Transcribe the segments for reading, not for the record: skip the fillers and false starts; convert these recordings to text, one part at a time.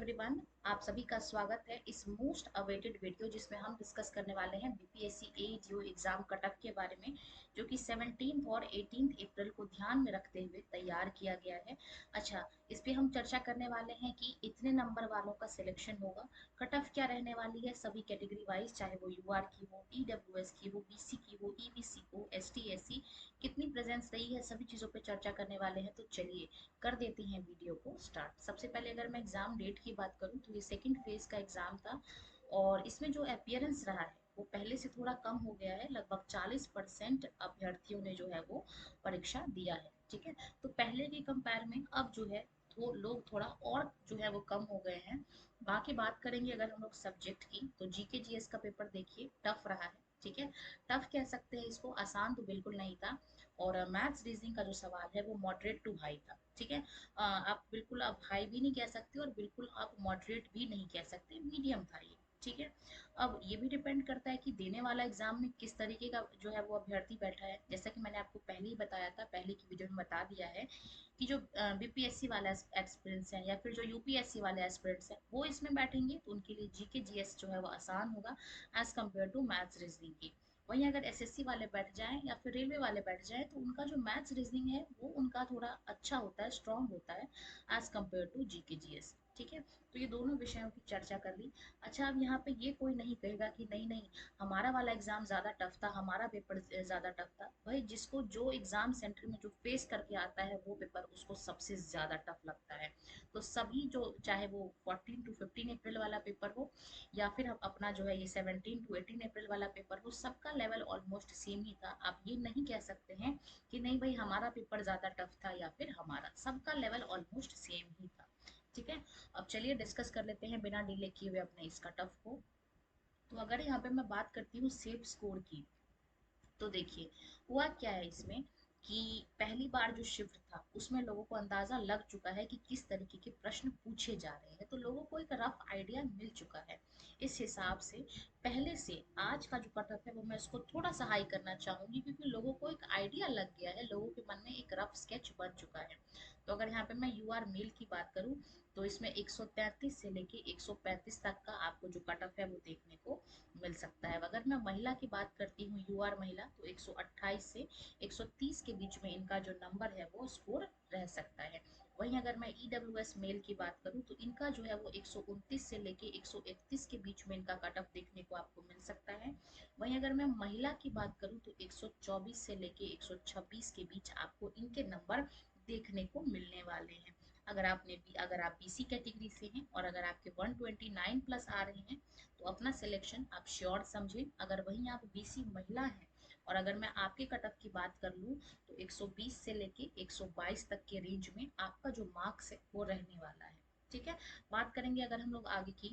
Everyone, आप सभी का स्वागत है इस मोस्ट अवेटेड वीडियो जिसमें हम डिस्कस करने वाले हैं बीपीएससी एडीओ एग्जाम कटअप के बारे में, जो कि 17 और 18 अप्रैल को ध्यान में रखते हुए तैयार किया गया है। अच्छा, इस पे हम चर्चा करने वाले हैं कि इतने नंबर वालों का सिलेक्शन होगा, कटअप क्या रहने वाली है सभी कैटेगरी वाइज, चाहे वो यूआर की हो, ईडब्ल्यूएस की हो, बीसी की हो, ईबीसी हो, एसटी एससी, कितनी प्रेजेंस रही है, सभी चीज़ों पे चर्चा करने वाले हैं। तो चलिए कर देते हैं वीडियो को स्टार्ट। सबसे पहले अगर मैं एग्जाम डेट की बात करूं तो ये सेकंड फेज का एग्जाम था और इसमें जो अपियरेंस रहा है वो पहले से थोड़ा कम हो गया है। लगभग 40% अभ्यर्थियों ने जो है वो परीक्षा दिया है। ठीक है, तो पहले के कंपेयर में अब जो है तो लोग थोड़ा और जो है वो कम हो गए हैं। बाकी बात करेंगे अगर हम लोग सब्जेक्ट की, तो जीके जीएस का पेपर देखिए टफ रहा है। ठीक है, टफ कह सकते हैं इसको, आसान तो बिल्कुल नहीं था। और मैथ्स रीजनिंग का जो सवाल है वो मॉडरेट टू हाई था। ठीक है, आप बिल्कुल आप हाई भी नहीं कह सकते और बिल्कुल आप मॉडरेट भी नहीं कह सकते, मीडियम था ये। ठीक है, अब ये भी डिपेंड करता है कि देने वाला एग्जाम में किस तरीके का जो है वो अभ्यर्थी बैठा है। जैसा कि मैंने आपको पहले ही बताया था, पहले की वीडियो में बता दिया है कि जो बीपीएससी वाला एस्पिरेंट्स हैं या फिर जो यूपीएससी वाले एस्पिरेंट्स हैं वो इसमें बैठेंगे तो उनके लिए जीके जीएस जो है वो आसान होगा as compare to maths reasoning की। वहीं अगर एसएससी वाले बैठ जाएं या फिर रेलवे वाले बैठ जाएं तो उनका जो मैथ्स रीजनिंग है वो उनका थोड़ा अच्छा होता है, स्ट्रांग होता है as compare to GK GS. ठीक है, तो ये दोनों विषयों की चर्चा कर ली। अच्छा, अब यहाँ पे ये कोई नहीं कहेगा कि नहीं नहीं हमारा वाला एग्जाम ज्यादा टफ था, हमारा पेपर ज्यादा टफ था। भाई, जिसको जो एग्जाम सेंटर में जो फेस करके आता है वो पेपर उसको सबसे ज्यादा टफ लगता है। तो सभी जो, चाहे वो 14 टू 15 अप्रैल वाला पेपर हो या फिर अपना जो है ये 17 टू 18 अप्रैल वाला पेपर हो, सबका लेवल ऑलमोस्ट सेम ही था। आप ये नहीं कह सकते हैं कि नहीं भाई हमारा पेपर ज्यादा टफ था या फिर हमारा, सबका लेवल ऑलमोस्ट सेम ही था। ठीक है, अब चलिए डिस्कस कर लेते हैं बिना डिले किए हुए अपने इस कट ऑफ को। तो अगर यहाँ पे मैं बात करती हूँ सेफ स्कोर की, तो देखिए हुआ क्या है इसमें कि पहली बार जो शिफ्ट था उसमें लोगों को अंदाजा लग चुका है कि किस तरीके के प्रश्न पूछे जा रहे हैं, तो लोगों को एक रफ आइडिया मिल चुका है। इस हिसाब से पहले से आज का जो कटअप है वो मैं इसको थोड़ा सा हाई करना चाहूंगी, क्योंकि लोगों को एक आइडिया लग गया है, लोगों के मन में एक रफ स्केच बन चुका है। तो अगर यहाँ पे मैं यूआर मेल की बात करूँ तो इसमें 133 से लेके 135 तक का आपको जो कटअप है वो देखने को मिल सकता है। अगर मैं महिला की बात करती हूँ, यूआर महिला, तो 128 से 130 के बीच में इनका जो नंबर है वो स्कोर रह सकता है। वहीं अगर मैं ईडब्ल्यूएस मेल की बात करूं तो इनका जो है वो 129 से लेके 131 के बीच में इनका कट ऑफ देखने को आपको मिल सकता है। वहीं अगर मैं महिला की बात करूं तो 124 से लेके 126 के बीच आपको इनके नंबर देखने को मिलने वाले हैं। अगर आप बीसी कैटेगरी से हैं और अगर आपके 129 प्लस आ रहे हैं तो अपना सिलेक्शन आप श्योर समझें। अगर वहीं आप बीसी महिला हैं और अगर मैं आपके कटअप की बात कर लूँ तो 120 से लेके 122 तक के रेंज में आपका जो मार्क्स है वो रहने वाला है। ठीक है, बात करेंगे अगर हम लोग आगे की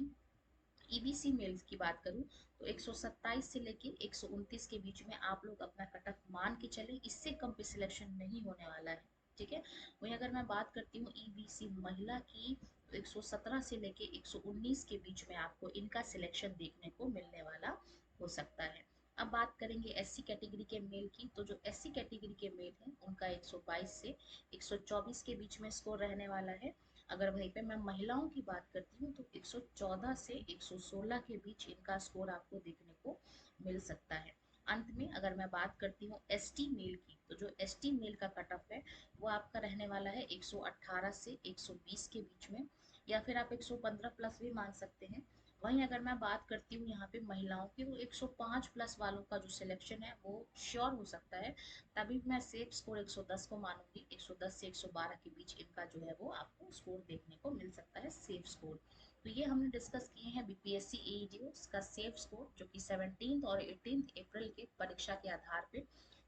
ईबीसी मेल्स की बात करूं तो 127 से लेके 129 के बीच में आप लोग अपना कटअप मान के चले, इससे कम पे सिलेक्शन नहीं होने वाला है। ठीक है, वहीं अगर मैं बात करती हूँ ईबीसी महिला की तो 117 से लेके 119 के बीच में आपको इनका सिलेक्शन देखने को मिलने वाला हो सकता है। अब बात करेंगे एससी कैटेगरी के मेल की, तो जो एससी कैटेगरी के मेल हैं उनका 122 से 124 के बीच में स्कोर रहने वाला है। अगर वहीं पे मैं महिलाओं की बात करती हूँ तो 114 से 116 के बीच इनका स्कोर आपको देखने को मिल सकता है। अंत में अगर मैं बात करती हूँ एसटी मेल की, तो जो एसटी मेल का कट ऑफ है वो आपका रहने वाला है 118 से 120 के बीच में, या फिर आप 115 प्लस भी मान सकते हैं। वहीं अगर मैं बात करती हूँ यहाँ पे महिलाओं की तो 105 प्लस वालों का जो सिलेक्शन है वो श्योर हो सकता है, तभी मैं सेफ स्कोर 110 को मानूंगी। 110 से 112 के बीच इनका जो है वो आपको स्कोर देखने को मिल सकता है, सेफ स्कोर। तो ये हमने डिस्कस किए हैं बीपीएससी एईडी का सेफ स्कोर, जो कि 17 और 18 अप्रैल के परीक्षा के आधार पे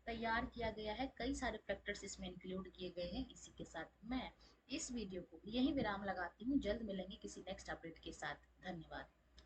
तैयार किया गया है। कई सारे फैक्टर्स इसमें इंक्लूड किए गए हैं। इसी के साथ मैं इस वीडियो को यही विराम लगाती हूँ। जल्द मिलेंगे किसी नेक्स्ट अपडेट के साथ। धन्यवाद।